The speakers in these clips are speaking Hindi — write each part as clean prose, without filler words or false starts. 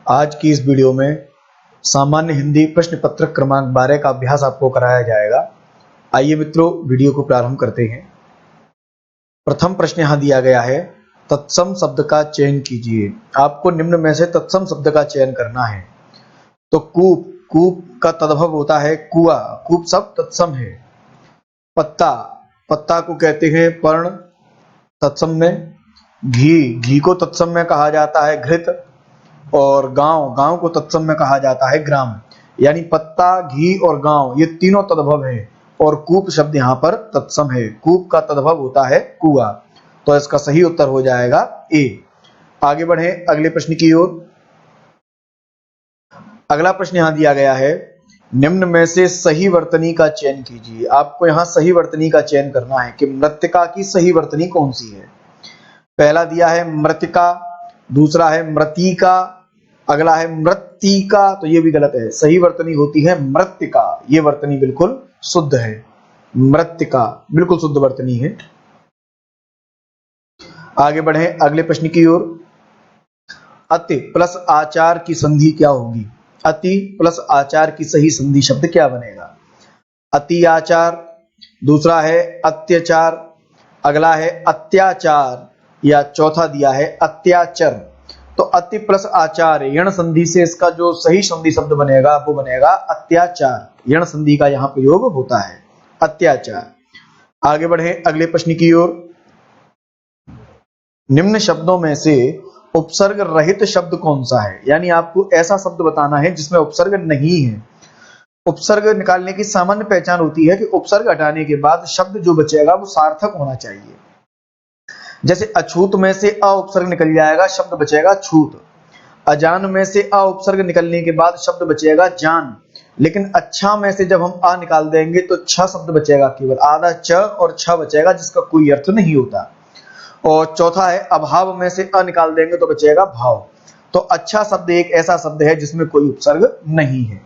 आज की इस वीडियो में सामान्य हिंदी प्रश्न पत्र क्रमांक 12 का अभ्यास आपको कराया जाएगा। आइए मित्रों, वीडियो को प्रारंभ करते हैं। प्रथम प्रश्न यहाँ दिया गया है, तत्सम शब्द का चयन कीजिए। आपको निम्न में से तत्सम शब्द का चयन करना है। तो कूप, कूप का तद्भव होता है कुआ, कूप शब्द तत्सम है। पत्ता, पत्ता को कहते हैं पर्ण, तत्सम में। घी, घी को तत्सम में कहा जाता है घृत। और गांव, गांव को तत्सम में कहा जाता है ग्राम। यानी पत्ता, घी और गांव ये तीनों तद्भव है और कूप शब्द यहाँ पर तत्सम है। कूप का तद्भव होता है कुआ। तो इसका सही उत्तर हो जाएगा ए। आगे बढ़े अगले प्रश्न की ओर। अगला प्रश्न यहाँ दिया गया है, निम्न में से सही वर्तनी का चयन कीजिए। आपको यहाँ सही वर्तनी का चयन करना है कि मृत्तिका की सही वर्तनी कौन सी है। पहला दिया है मृत्तिका, दूसरा है मृतिका, अगला है मृत्तिका। तो ये भी गलत है, सही वर्तनी होती है मृत्तिका। ये वर्तनी बिल्कुल शुद्ध है, मृत्तिका बिल्कुल शुद्ध वर्तनी है। आगे बढ़े अगले प्रश्न की ओर। अति प्लस आचार की संधि क्या होगी। अति प्लस आचार की सही संधि शब्द क्या बनेगा। अति आचार, दूसरा है अत्याचार, अगला है अत्याचार, या चौथा दिया है अत्याचर। तो अति प्लस आचार यण संधि से इसका जो सही संधि शब्द बनेगा वो बनेगा अत्याचार। यण संधि का यहाँ प्रयोग होता है अत्याचार। आगे बढ़े अगले प्रश्न की ओर। निम्न शब्दों में से उपसर्ग रहित शब्द कौन सा है। यानी आपको ऐसा शब्द बताना है जिसमें उपसर्ग नहीं है। उपसर्ग निकालने की सामान्य पहचान होती है कि उपसर्ग हटाने के बाद शब्द जो बचेगा वो सार्थक होना चाहिए। जैसे अछूत में से अ उपसर्ग निकल जाएगा, शब्द बचेगा छूत। अजान में से अ उपसर्ग निकलने के बाद शब्द बचेगा जान। लेकिन अच्छा में से जब हम आ निकाल देंगे तो छ शब्द बचेगा, केवल आधा च और छ बचेगा जिसका कोई अर्थ नहीं होता। और चौथा है अभाव में से अ निकाल देंगे तो बचेगा भाव। तो अच्छा शब्द एक ऐसा शब्द है जिसमें कोई उपसर्ग नहीं है।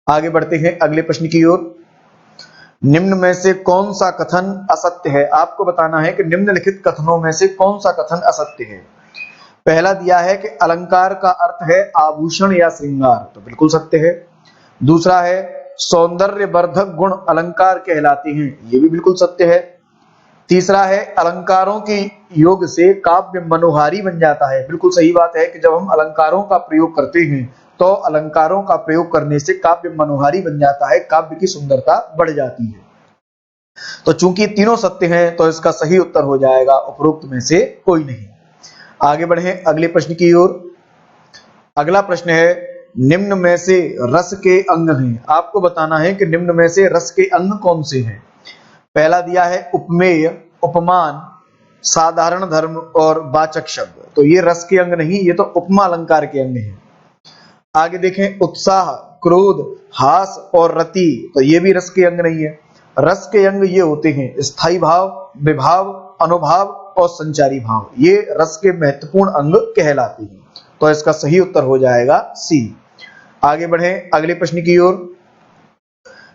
आगे बढ़ते हैं अगले प्रश्न की ओर। निम्न में से कौन सा कथन असत्य है। आपको बताना है कि निम्नलिखित कथनों में से कौन सा कथन असत्य है। पहला दिया है कि अलंकार का अर्थ है आभूषण या श्रृंगार, तो बिल्कुल सत्य है। दूसरा है सौंदर्य वर्धक गुण अलंकार कहलाते हैं, ये भी बिल्कुल सत्य है। तीसरा है अलंकारों के योग से काव्य मनोहारी बन जाता है, बिल्कुल सही बात है कि जब हम अलंकारों का प्रयोग करते हैं तो अलंकारों का प्रयोग करने से काव्य मनोहारी बन जाता है, काव्य की सुंदरता बढ़ जाती है। तो चूंकि तीनों सत्य हैं तो इसका सही उत्तर हो जाएगा उपरोक्त में से कोई नहीं। आगे बढ़े अगले प्रश्न की ओर। अगला प्रश्न है, निम्न में से रस के अंग हैं। आपको बताना है कि निम्न में से रस के अंग कौन से हैं। पहला दिया है उपमेय, उपमान, साधारण धर्म और वाचक शब्द। तो ये रस के अंग नहीं, ये तो उपमा अलंकार के अंग हैं। आगे देखें उत्साह, क्रोध, हास और रति। तो ये भी रस के अंग नहीं है। रस के अंग ये होते हैं स्थायी भाव, विभाव, अनुभाव और संचारी भाव। ये रस के महत्वपूर्ण अंग कहलाते हैं। तो इसका सही उत्तर हो जाएगा सी। आगे बढ़े अगले प्रश्न की ओर।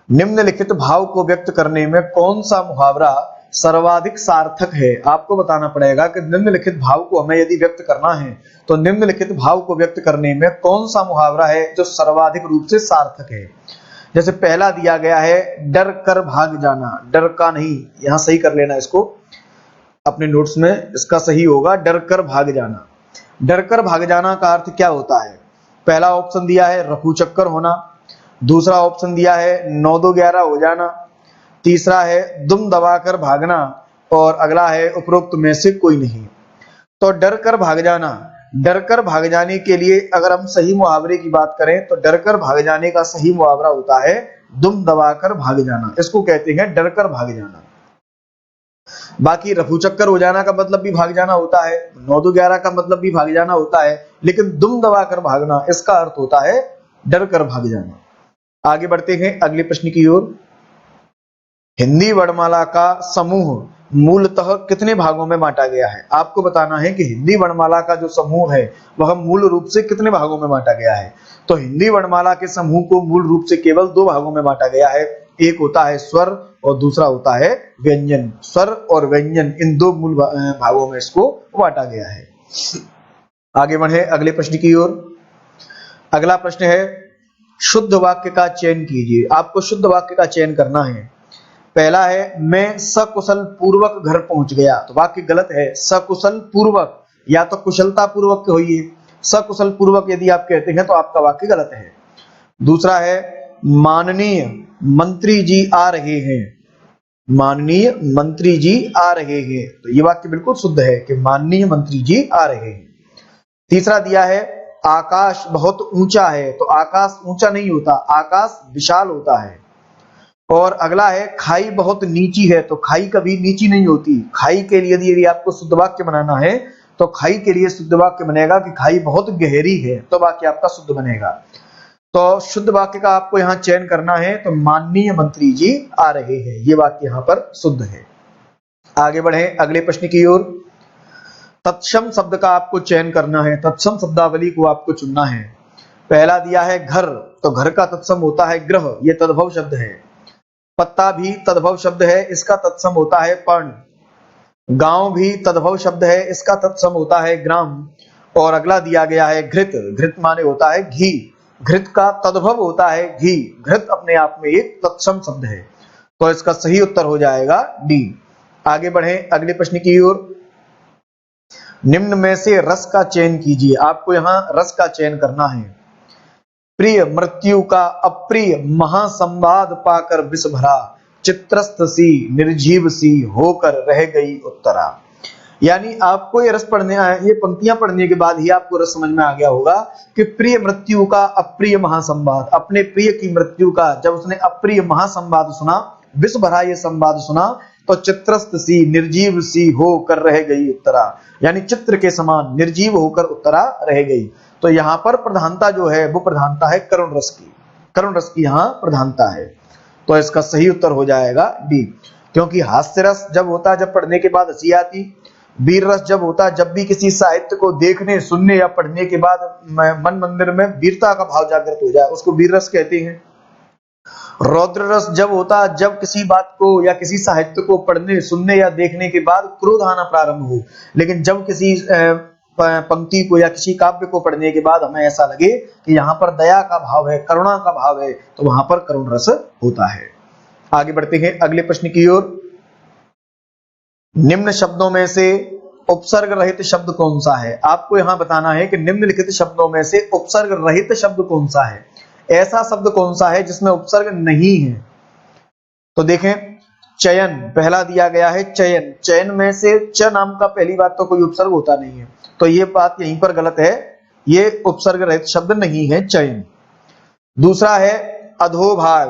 निम्नलिखित भाव को व्यक्त करने में कौन सा मुहावरा सर्वाधिक सार्थक है। आपको बताना पड़ेगा कि निम्नलिखित भाव को हमें यदि व्यक्त करना है तो निम्नलिखित भाव को व्यक्त करने में कौन सा मुहावरा है जो सर्वाधिक रूप से सार्थक है। जैसे पहला दिया गया है डर कर भाग जाना, डर का नहीं, यहां सही कर लेना इसको अपने नोट्स में, इसका सही होगा डर कर भाग जाना। डर कर भाग जाना का अर्थ क्या होता है। पहला ऑप्शन दिया है रफू चक्कर होना, दूसरा ऑप्शन दिया है 9-2-11 हो जाना, तीसरा है दुम दबाकर भागना और अगला है उपरोक्त में से कोई नहीं। तो डर कर भाग जाना, डर कर भाग जाने के लिए अगर हम सही मुहावरे की बात करें तो डर कर भाग जाने का सही मुहावरा होता है दुम दबाकर भाग जाना। इसको कहते हैं डर कर भाग जाना। बाकी रफू चक्कर हो जाना का मतलब भी भाग जाना होता है, 9-2-11 का मतलब भी भाग जाना होता है, लेकिन दुम दबाकर भागना इसका अर्थ होता है डर कर भाग जाना। आगे बढ़ते हैं अगले प्रश्न की ओर। हिंदी वर्णमाला का समूह मूलतः कितने भागों में बांटा गया है। आपको बताना है कि हिंदी वर्णमाला का जो समूह है वह मूल रूप से कितने भागों में बांटा गया है। तो हिंदी वर्णमाला के समूह को मूल रूप से केवल 2 भागों में बांटा गया है। एक होता है स्वर और दूसरा होता है व्यंजन। स्वर और व्यंजन इन 2 मूल भागों में इसको बांटा गया है। आगे बढ़े अगले प्रश्न की ओर। अगला प्रश्न है, शुद्ध वाक्य का चयन कीजिए। आपको शुद्ध वाक्य का चयन करना है। पहला है, मैं सकुशल पूर्वक घर पहुंच गया। तो वाक्य गलत है। सकुशल पूर्वक या तो कुशलता पूर्वक होइए। सकुशल पूर्वक यदि आप कहते हैं तो आपका वाक्य गलत है। दूसरा है, माननीय मंत्री जी आ रहे हैं। माननीय मंत्री जी आ रहे हैं, तो ये वाक्य बिल्कुल शुद्ध है कि माननीय मंत्री जी आ रहे हैं। तीसरा दिया है, आकाश बहुत ऊंचा है। तो आकाश ऊंचा नहीं होता, आकाश विशाल होता है। और अगला है, खाई बहुत नीची है। तो खाई कभी नीची नहीं होती। खाई के लिए यदि आपको शुद्ध वाक्य बनाना है तो खाई के लिए शुद्ध वाक्य बनेगा कि खाई बहुत गहरी है, तो वाक्य आपका शुद्ध बनेगा। तो शुद्ध वाक्य का आपको यहाँ चयन करना है। तो माननीय मंत्री जी आ रहे हैं, ये वाक्य यहाँ पर शुद्ध है। आगे बढ़े अगले प्रश्न की ओर। तत्सम शब्द का आपको चयन करना है। तत्सम शब्दावली को आपको चुनना है। पहला दिया है घर, तो घर का तत्सम होता है ग्रह, ये तद्भव शब्द है। पत्ता भी तद्भव शब्द है, इसका तत्सम होता है पर्ण। गांव भी तद्भव शब्द है, इसका तत्सम होता है ग्राम। और अगला दिया गया है घृत। घृत माने होता है घी, घृत का तद्भव होता है घी। घृत अपने आप में एक तत्सम शब्द है, तो इसका सही उत्तर हो जाएगा डी। आगे बढ़े अगले प्रश्न की ओर। निम्न में से रस का चयन कीजिए। आपको यहाँ रस का चयन करना है। प्रिय मृत्यु का अप्रिय महासंवाद पाकर विष भरा, चित्रस्त सी निर्जीव सी होकर रह गई उत्तरा। यानी आपको ये रस पढ़ने ये पंक्तियां पढ़ने के बाद ही आपको रस समझ में आ गया होगा कि प्रिय मृत्यु का अप्रिय महासंवाद, अपने प्रिय की मृत्यु का जब उसने अप्रिय महासंवाद सुना, विष भरा ये संवाद सुना, तो चित्रस्त सी निर्जीव सी होकर रह गई उत्तरा। यानी चित्र के समान निर्जीव होकर उत्तरा रह गई। तो यहाँ पर प्रधानता जो है वो प्रधानता है करुण रस की। करुण रस की यहाँ प्रधानता है, तो इसका सही उत्तर हो जाएगा डी। क्योंकि हास्य रस जब होता जब पढ़ने के बाद हंसी आती, वीर रस जब होता जब भी किसी साहित्य को देखने सुनने या पढ़ने के बाद मन मंदिर में वीरता का भाव जागृत हो जाए, उसको वीर रस कहते हैं। रौद्र रस जब होता जब किसी बात को या किसी साहित्य को पढ़ने सुनने या देखने के बाद क्रोध आना प्रारंभ हो। लेकिन जब किसी पंक्ति को या किसी काव्य को पढ़ने के बाद हमें ऐसा लगे कि यहाँ पर दया का भाव है, करुणा का भाव है, तो वहां पर करुण रस होता है। आगे बढ़ते हैं अगले प्रश्न की ओर। निम्न शब्दों में से उपसर्ग रहित शब्द कौन सा है? आपको यहां बताना है कि निम्नलिखित शब्दों में से उपसर्ग रहित शब्द कौन सा है। ऐसा शब्द कौन सा है जिसमें उपसर्ग नहीं है? तो देखें, चयन पहला दिया गया है। चयन, चयन में से च नाम का पहली बात तो कोई उपसर्ग होता नहीं है, तो ये बात यहीं पर गलत है। ये उपसर्ग रहित शब्द नहीं है चयन। दूसरा है अधोभाग।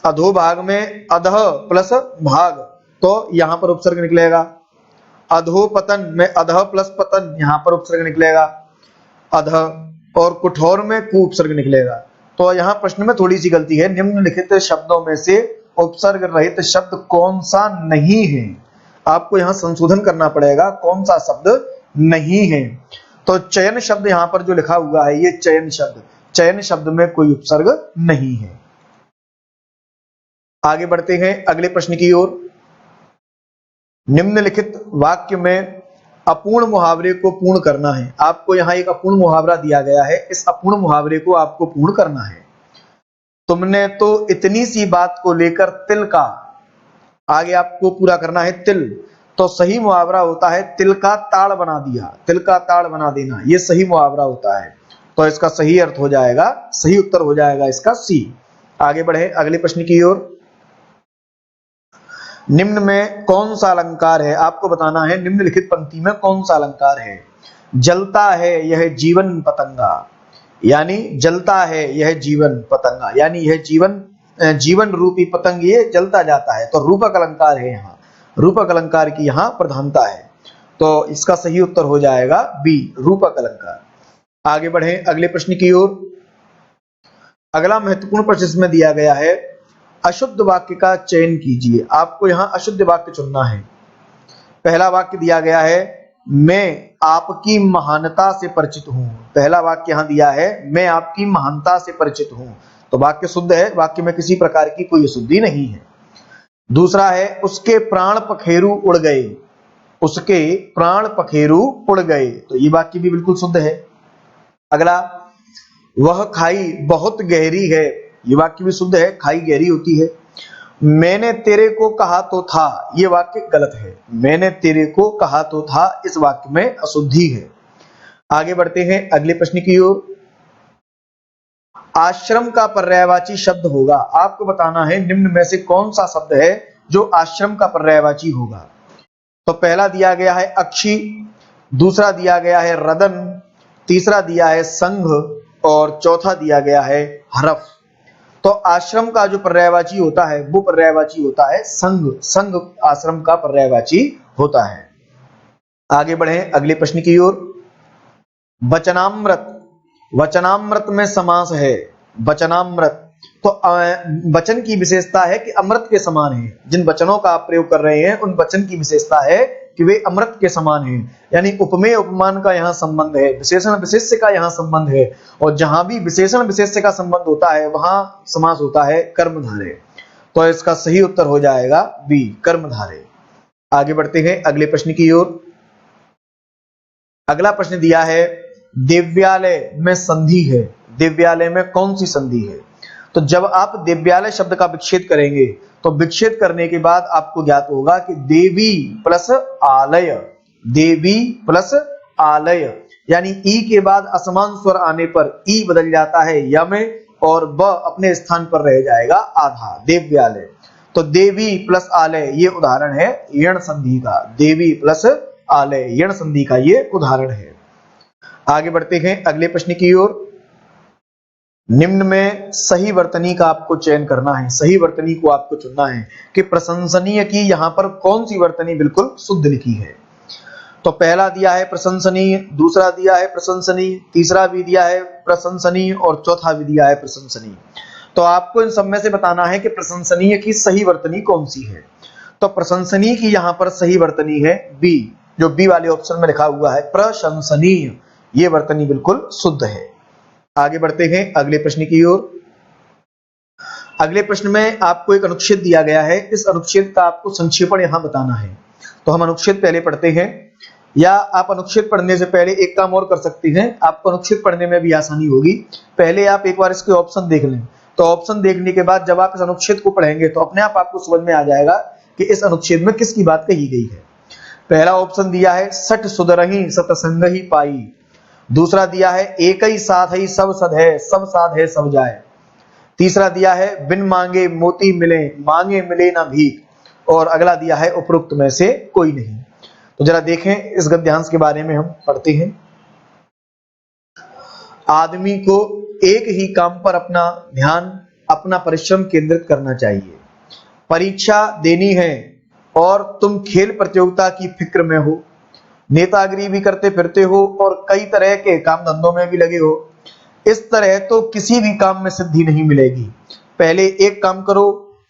अधोभाग में अधः प्लस भाग, तो यहां पर उपसर्ग निकलेगा। अधोपतन में अधः प्लस पतन, यहां पर उपसर्ग निकलेगा अधः। और कुठौर में कु उपसर्ग निकलेगा। तो यहां प्रश्न में थोड़ी सी गलती है। निम्नलिखित शब्दों में से उपसर्ग रहित शब्द कौन सा नहीं है? आपको यहां संशोधन करना पड़ेगा, कौन सा शब्द नहीं है। तो चयन शब्द यहां पर जो लिखा हुआ है, ये चयन शब्द, चयन शब्द में कोई उपसर्ग नहीं है। आगे बढ़ते हैं अगले प्रश्न की ओर। निम्नलिखित वाक्य में अपूर्ण मुहावरे को पूर्ण करना है। आपको यहाँ एक अपूर्ण मुहावरा दिया गया है, इस अपूर्ण मुहावरे को आपको पूर्ण करना है। तुमने तो इतनी सी बात को लेकर तिल का, आगे आपको पूरा करना है तिल। तो सही मुहावरा होता है तिल का ताड़ बना दिया, तिल का ताड़ बना देना, ये सही मुहावरा होता है। तो इसका सही अर्थ हो जाएगा, सही उत्तर हो जाएगा इसका सी। आगे बढ़े अगले प्रश्न की ओर। निम्न में कौन सा अलंकार है? आपको बताना है निम्नलिखित पंक्ति में कौन सा अलंकार है। जलता है यह जीवन पतंगा, यानी जलता है यह जीवन पतंगा, यानी यह जीवन रूपी पतंग ये जलता जाता है। तो रूपक अलंकार है, यहाँ रूपक अलंकार की यहाँ प्रधानता है। तो इसका सही उत्तर हो जाएगा बी, रूपक अलंकार। आगे बढ़े अगले प्रश्न की ओर। अगला महत्वपूर्ण प्रश्न इसमें दिया गया है, अशुद्ध वाक्य का चयन कीजिए। आपको यहां अशुद्ध वाक्य चुनना है। पहला वाक्य दिया गया है, मैं आपकी महानता से परिचित हूं। पहला वाक्य यहां दिया है, मैं आपकी महानता से परिचित हूं, तो वाक्य शुद्ध है, वाक्य में किसी प्रकार की कोई अशुद्धि नहीं है। दूसरा है, उसके प्राण पखेरु उड़ गए। उसके प्राण पखेरु उड़ गए, तो ये वाक्य भी बिल्कुल शुद्ध है। अगला, वह खाई बहुत गहरी है, ये वाक्य भी शुद्ध है, खाई गहरी होती है। मैंने तेरे को कहा तो था, ये वाक्य गलत है। मैंने तेरे को कहा तो था, इस वाक्य में अशुद्धि है। आगे बढ़ते हैं अगले प्रश्न की ओर। आश्रम का पर्यायवाची शब्द होगा, आपको बताना है निम्न में से कौन सा शब्द है जो आश्रम का पर्यायवाची होगा। तो पहला दिया गया है अक्षी, दूसरा दिया गया है रदन, तीसरा दिया है संघ और चौथा दिया गया है हरफ। तो आश्रम का जो पर्यायवाची होता है वो पर्यायवाची होता है संघ। संघ आश्रम का पर्यायवाची होता है। आगे बढ़े अगले प्रश्न की ओर। वचनामृत, वचनामृत में समास है। वचनामृत, तो वचन की विशेषता है कि अमृत के समान है। जिन वचनों का आप प्रयोग कर रहे हैं उन वचन की विशेषता है कि वे अमृत के समान हैं। यानी उपमेय उपमान का यहाँ संबंध है, विशेषण विशेष्य का यहाँ संबंध है, और जहां भी विशेषण विशेष्य का संबंध होता है वहां समास होता है कर्मधारय। तो इसका सही उत्तर हो जाएगा बी, कर्मधारय। आगे बढ़ते हैं अगले प्रश्न की ओर। अगला प्रश्न दिया है दिव्यालय में संधि है। दिव्यालय में कौन सी संधि है? तो जब आप दिव्यालय शब्द का विच्छेद करेंगे तो विच्छेद करने के बाद आपको ज्ञात होगा कि देवी प्लस आलय, देवी प्लस आलय, यानी ई के बाद असमान स्वर आने पर ई बदल जाता है य में और ब अपने स्थान पर रह जाएगा आधा, देव्यालय। तो देवी प्लस आलय ये उदाहरण है यण संधि का। देवी प्लस आलय यण संधि का ये उदाहरण है। आगे बढ़ते हैं अगले प्रश्न की ओर। निम्न में सही वर्तनी का आपको चयन करना है, सही वर्तनी को आपको चुनना है कि प्रशंसनीय की यहां पर कौन सी वर्तनी बिल्कुल शुद्ध लिखी है। तो पहला दिया है प्रशंसनीय, दूसरा दिया है प्रशंसनीय, तीसरा भी दिया है प्रशंसनीय और चौथा भी दिया है प्रशंसनीय। तो आपको इन सब में से बताना है कि प्रशंसनीय की सही वर्तनी कौन सी है। तो प्रशंसनीय की यहां पर सही वर्तनी है बी, जो बी वाले ऑप्शन में लिखा हुआ है प्रशंसनीय, ये वर्तनी बिल्कुल शुद्ध है। आगे बढ़ते हैं अगले प्रश्न की ओर। अगले प्रश्न में आपको एक अनुच्छेद दिया गया है, इस अनुच्छेद का आपको संक्षेपण यहां बताना है। तो हम अनुच्छेद पहले पढ़ते हैं, या आप अनुच्छेद पढ़ने से पहले एक काम और कर सकते हैं, आपको अनुच्छेद पढ़ने में भी आसानी होगी। पहले आप एक बार इसके ऑप्शन देख लें, तो ऑप्शन देखने के बाद जब आप इस अनुच्छेद को पढ़ेंगे तो अपने आप आपको समझ में आ जाएगा कि इस अनुच्छेद में किसकी बात कही गई है। पहला ऑप्शन दिया है सठ सुधरही सतसंग ही पाई, दूसरा दिया है एक ही साथ ही सब सद है, सब साध है सब जाए, तीसरा दिया है बिन मांगे मोती मिले, मांगे मिले ना भीख, और अगला दिया है उपरोक्त में से कोई नहीं। तो जरा देखें इस गद्यांश के बारे में हम पढ़ते हैं। आदमी को एक ही काम पर अपना ध्यान, अपना परिश्रम केंद्रित करना चाहिए। परीक्षा देनी है और तुम खेल प्रतियोगिता की फिक्र में हो, नेतागिरी भी करते फिरते हो और कई तरह के काम धंधों में भी लगे हो, इस तरह तो किसी भी काम में सिद्धि नहीं मिलेगी। पहले एक काम करो,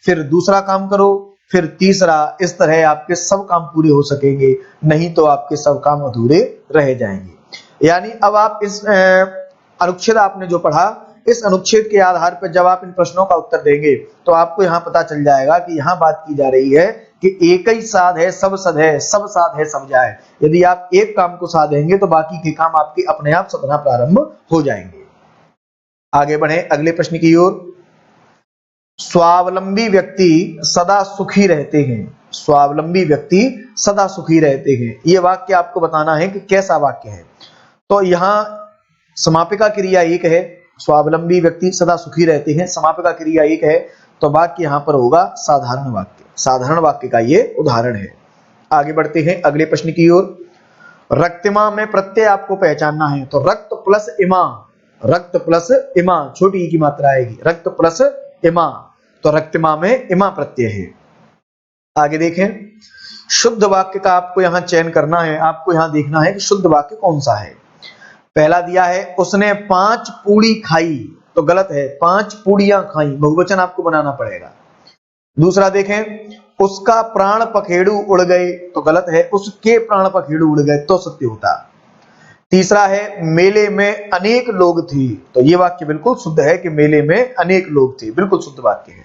फिर दूसरा काम करो, फिर तीसरा, इस तरह आपके सब काम पूरे हो सकेंगे, नहीं तो आपके सब काम अधूरे रह जाएंगे। यानी अब आप इस अनुच्छेद आपने जो पढ़ा, इस अनुच्छेद के आधार पर जब आप इन प्रश्नों का उत्तर देंगे तो आपको यहाँ पता चल जाएगा कि यहाँ बात की जा रही है कि एक ही साध है सब सद है, सब साध है सब जाए। यदि आप एक काम को साधेंगे तो बाकी के काम आपके अपने आप सदना प्रारंभ हो जाएंगे। आगे बढ़े अगले प्रश्न की ओर। स्वावलंबी व्यक्ति सदा सुखी रहते हैं, स्वावलंबी व्यक्ति सदा सुखी रहते हैं, ये वाक्य आपको बताना है कि कैसा वाक्य है। तो यहाँ समापिका क्रिया एक है, स्वावलंबी व्यक्ति सदा सुखी रहते हैं, समापिका क्रिया एक है, तो वाक्य यहाँ पर होगा साधारण वाक्य। साधारण वाक्य का ये उदाहरण है। आगे बढ़ते हैं अगले प्रश्न की ओर। रक्तिमा में प्रत्यय आपको पहचानना है, तो रक्त प्लस इमा, रक्त प्लस इमा, छोटी ई की मात्रा आएगी, रक्त प्लस इमा, तो रक्तिमा में इमा प्रत्यय है। आगे देखें, शुद्ध वाक्य का आपको यहां चयन करना है, आपको यहां देखना है कि शुद्ध वाक्य कौन सा है। पहला दिया है उसने 5 पूड़ी खाई, तो गलत है, 5 पूड़ियां खाई, बहुवचन आपको बनाना पड़ेगा। दूसरा देखें, उसका प्राण पखेड़ू उड़ गए, तो गलत है, उसके प्राण पखेड़ू उड़ गए तो सत्य होता। तीसरा है मेले में अनेक लोग थे, तो ये वाक्य बिल्कुल शुद्ध है कि मेले में अनेक लोग थे, बिल्कुल शुद्ध वाक्य है।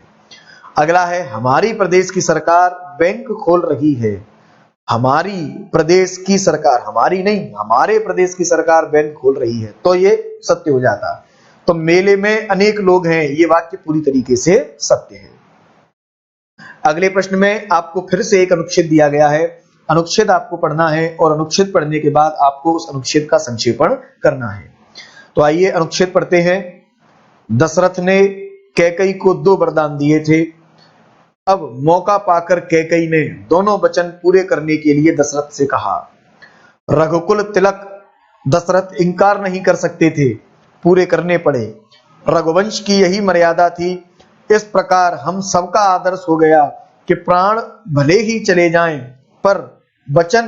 अगला है हमारी प्रदेश की सरकार बैंक खोल रही है, हमारी प्रदेश की सरकार, हमारी नहीं, हमारे प्रदेश की सरकार बैंक खोल रही है, तो ये सत्य हो जाता। तो मेले में अनेक लोग हैं, ये वाक्य पूरी तरीके से सत्य है। अगले प्रश्न में आपको फिर से एक अनुच्छेद दिया गया है, अनुच्छेद आपको पढ़ना है और अनुच्छेद पढ़ने के बाद आपको उस अनुच्छेद का संक्षेपण करना है। तो आइए अनुच्छेद पढ़ते हैं। दशरथ ने कैकेयी को 2 वरदान दिए थे। अब मौका पाकर कैकेयी ने दोनों वचन पूरे करने के लिए दशरथ से कहा। रघुकुल तिलक दशरथ इंकार नहीं कर सकते थे, पूरे करने पड़े। रघुवंश की यही मर्यादा थी। इस प्रकार हम सबका आदर्श हो गया कि प्राण भले ही चले जाएं पर वचन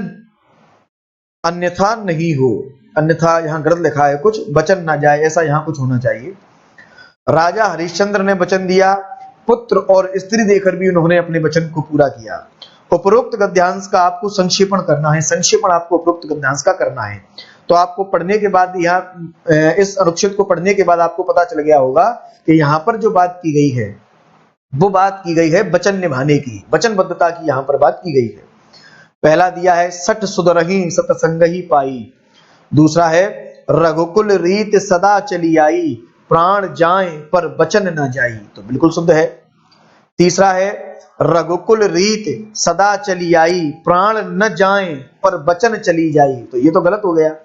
अन्यथा नहीं हो। अन्यथा यहां गलत लिखा है, कुछ वचन ना जाए, ऐसा यहां कुछ होना चाहिए। राजा हरिश्चंद्र ने वचन दिया, पुत्र और स्त्री देकर भी उन्होंने अपने वचन को पूरा किया। उपरोक्त गद्यांश का आपको संक्षेपण करना है, संक्षेपण आपको उपरोक्त गद्यांश का करना है। तो आपको पढ़ने के बाद यहाँ इस अनुच्छेद को पढ़ने के बाद आपको पता चल गया होगा कि यहाँ पर जो बात की गई है वो बात की गई है वचन निभाने की, वचनबद्धता की यहाँ पर बात की गई है। पहला दिया है सठ सुधरही सतसंगहि पाई। दूसरा है रघुकुल रीत सदा चली आई, प्राण जाए पर वचन न जाई, तो बिल्कुल शुद्ध है। तीसरा है रघुकुल रीत सदा चली आई, प्राण न जाए पर वचन चली जाई, तो ये तो गलत हो गया।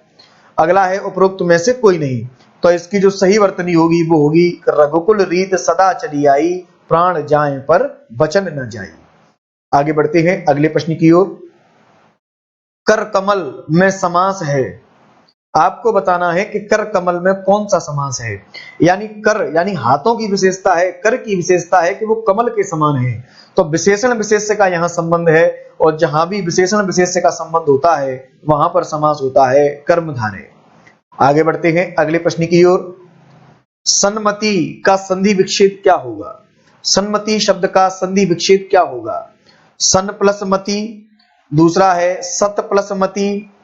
अगला है उपरोक्त में से कोई नहीं, तो इसकी जो सही वर्तनी होगी वो होगी रघुकुल रीत सदा चली आई, प्राण जाए पर वचन न जाई। आगे बढ़ते हैं अगले प्रश्न की ओर। कर कमल में समास है, आपको बताना है कि कर कमल में कौन सा समास है। यानी कर यानी हाथों की विशेषता है, कर की विशेषता है कि वो कमल के समान है। तो विशेषण विशेष्य का यहाँ संबंध है, और जहां भी विशेषण विशेष्य का संबंध होता है वहां पर समास होता है कर्मधारय। आगे बढ़ते हैं अगले प्रश्न की ओर। सन्मति का संधि विच्छेद क्या होगा? सन्मति शब्द का संधि विच्छेद क्या होगा? सन प्लस मति, दूसरा है सत प्लस मति,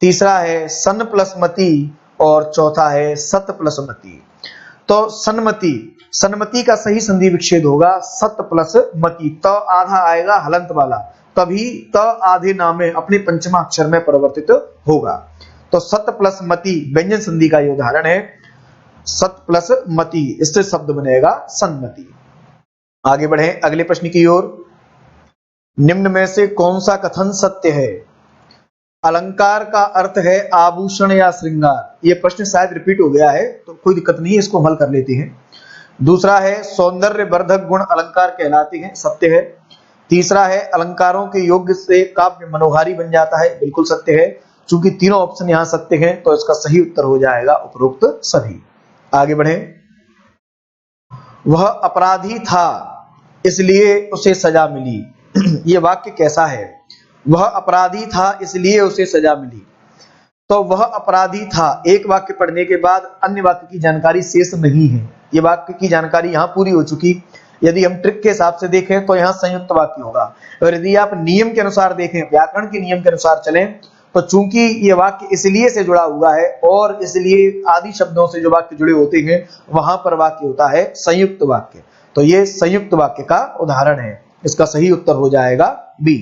तीसरा है सन प्लस मति और चौथा है सत प्लस मति। तो सन्मति, सन्मति का सही संधि विच्छेद होगा सत प्लस मति। त आधा आएगा हलंत वाला, तभी त आधे नामे अपने पंचमा अक्षर में परिवर्तित होगा। तो सत प्लस मति व्यंजन संधि का ये उदाहरण है, सत प्लस मति, इससे शब्द बनेगा सन्मति। आगे बढ़े अगले प्रश्न की ओर। निम्न में से कौन सा कथन सत्य है? अलंकार का अर्थ है आभूषण या श्रृंगार। ये प्रश्न शायद रिपीट हो गया है, तो कोई दिक्कत नहीं है, इसको हल कर लेते हैं। दूसरा है सौंदर्य वर्धक गुण अलंकार कहलाते हैं, सत्य है। तीसरा है अलंकारों के योग्य से काव्य मनोहारी बन जाता है, बिल्कुल सत्य है। चूंकि तीनों ऑप्शन यहाँ सत्य हैं तो इसका सही उत्तर हो जाएगा उपरोक्त सभी। आगे बढ़े। वह अपराधी था इसलिए उसे सजा मिली। ये वाक्य कैसा है? वह अपराधी था इसलिए उसे सजा मिली। तो वह अपराधी था, एक वाक्य पढ़ने के बाद अन्य वाक्य की जानकारी शेष नहीं है। ये वाक्य की जानकारी यहाँ पूरी हो चुकी। यदि हम ट्रिक के हिसाब से देखें तो यहाँ संयुक्त वाक्य होगा, और यदि आप नियम के अनुसार देखें, व्याकरण के नियम के अनुसार चलें, तो चूंकि ये वाक्य इसलिए से जुड़ा हुआ है और इसलिए आदि शब्दों से जो वाक्य जुड़े होते हैं वहां पर वाक्य होता है संयुक्त वाक्य। तो ये संयुक्त वाक्य का उदाहरण है, इसका सही उत्तर हो जाएगा बी।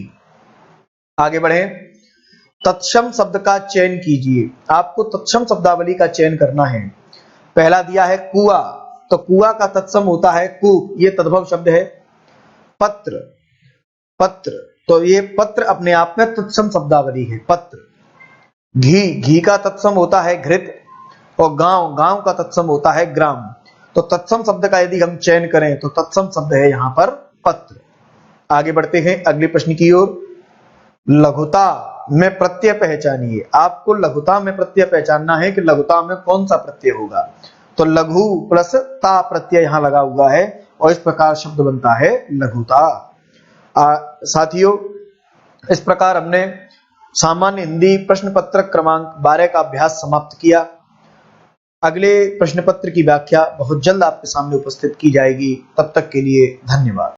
आगे बढ़े। तत्सम शब्द का चयन कीजिए, आपको तत्सम शब्दावली का चयन करना है। पहला दिया है कुआ, तो कुआ का तत्सम होता है कूप, ये तद्भव शब्द है। पत्र, पत्र, तो ये पत्र अपने आप में तत्सम शब्दावली है, पत्र। घी, घी का तत्सम होता है घृत, और गांव, गांव का तत्सम होता है ग्राम। तो तत्सम शब्द का यदि हम चयन करें तो तत्सम शब्द है यहां पर पत्र। आगे बढ़ते हैं अगले प्रश्न की ओर। लघुता में प्रत्यय पहचानिए, आपको लघुता में प्रत्यय पहचानना है कि लघुता में कौन सा प्रत्यय होगा। तो लघु प्लस ता प्रत्यय यहां लगा हुआ है और इस प्रकार शब्द बनता है लघुता। साथियों, इस प्रकार हमने सामान्य हिंदी प्रश्न पत्र क्रमांक 12 का अभ्यास समाप्त किया। अगले प्रश्न पत्र की व्याख्या बहुत जल्द आपके सामने उपस्थित की जाएगी। तब तक के लिए धन्यवाद।